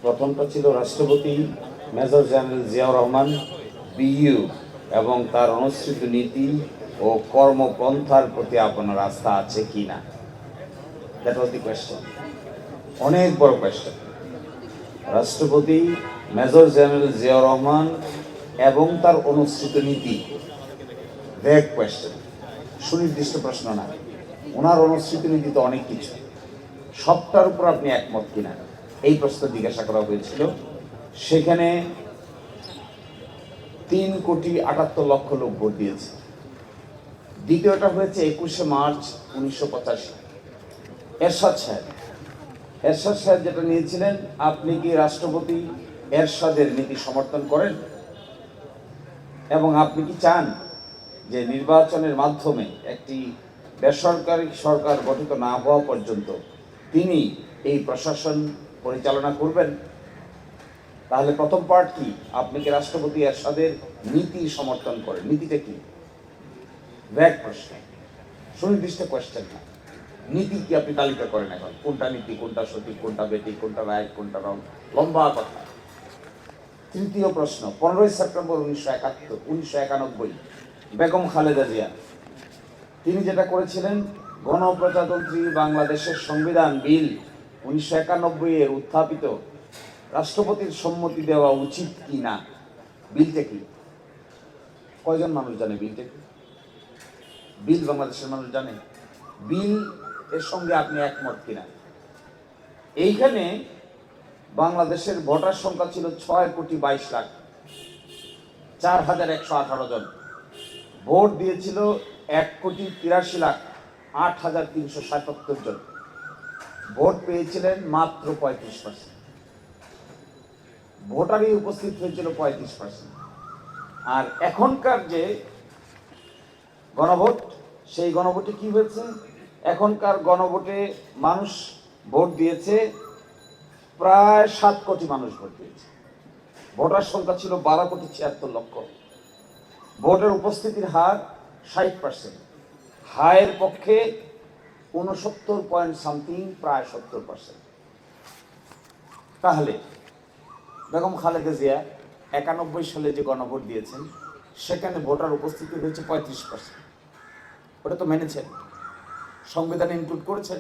প্রথমটা ছিল রাষ্ট্রপতি major general Ziaur Rahman BU এবং তার অনুসৃত নীতি ও কর্মপন্থার প্রতি আপনার আস্থা আছে কি না। That was the question. অনেক বড় কোয়েশ্চেন। রাষ্ট্রপতি মেজর জেনারেল জিয়াউর রহমান এবং তার অনুসৃত নীতি, ভ্যাগ কোয়েশ্চেন, সুনির্দিষ্ট প্রশ্ন না। ওনার অনুসৃত নীতি তো অনেক কিছু, সবটার উপর আপনি একমত কিনা এই প্রশ্ন জিজ্ঞাসা করা হয়েছিল। সেখানে 3,78,00,000 লোক ভোট দিয়েছে। দ্বিতীয়টা হয়েছে 21শে মার্চ 1985। এরশাদ সাহেব যেটা নিয়েছিলেন, আপনি কি রাষ্ট্রপতি এরশাদের নীতি সমর্থন করেন এবং আপনি কি চান যে নির্বাচনের মাধ্যমে একটি বেসরকারি সরকার গঠিত না হওয়া পর্যন্ত তিনি এই প্রশাসন পরিচালনা করবেন? তাহলে প্রথম পার্ট কি, আপনি কি রাষ্ট্রপতি এরশাদের নীতি সমর্থন করেন? নীতিটা কি? ভ্যাগ প্রশ্ন, সুনির্দিষ্ট কোয়েশ্চেন না। নীতি কি আপনি তালিকা করেন এখন? কোনটা নীতি, কোনটা সঠিক, কোনটা বেঠিক, কোনটা রাইট, কোনটা রং, লম্বা কথা। তৃতীয় প্রশ্ন, 15ই সেপ্টেম্বর 1991 বেগম খালেদা জিয়া তিনি যেটা করেছিলেন, গণপ্রজাতন্ত্রী বাংলাদেশের সংবিধান বিল 1991 এর উত্থাপিত রাষ্ট্রপতির সম্মতি দেওয়া উচিত কি না। বিলটা কি? কয়জন মানুষ জানে বিলটা কি? বিল বাংলাদেশের মানুষ জানে? বিল এর সঙ্গে আপনি একমত কিনা? এইখানে বাংলাদেশের ভোটার সংখ্যা ছিল 6,22,04,118 জন। ভোট দিয়েছিল 1,83,08,377 জন। ভোট পেয়েছিলেন মাত্র 35%। ভোটারই উপস্থিত হয়েছিল 35%। আর এখনকার যে গণভোট, সেই গণভোটে কি হয়েছে? এখনকার গণভোটে মানুষ ভোট দিয়েছে, প্রায় 7 কোটি মানুষ ভোট দিয়েছে। ভোটার সংখ্যা ছিল 12,76,00,000। ভোটের উপস্থিতির হার 60%। হায়ের পক্ষে 69 পয়েন্ট সামথিং, প্রায় 70%। তাহলে বেগম খালেদা জিয়া 91 সালে যে গণভোট দিয়েছেন, সেখানে ভোটার উপস্থিতি হয়েছে 35%। ওটা তো মেনেছেন, সংবিধানে ইনক্লুড করেছেন।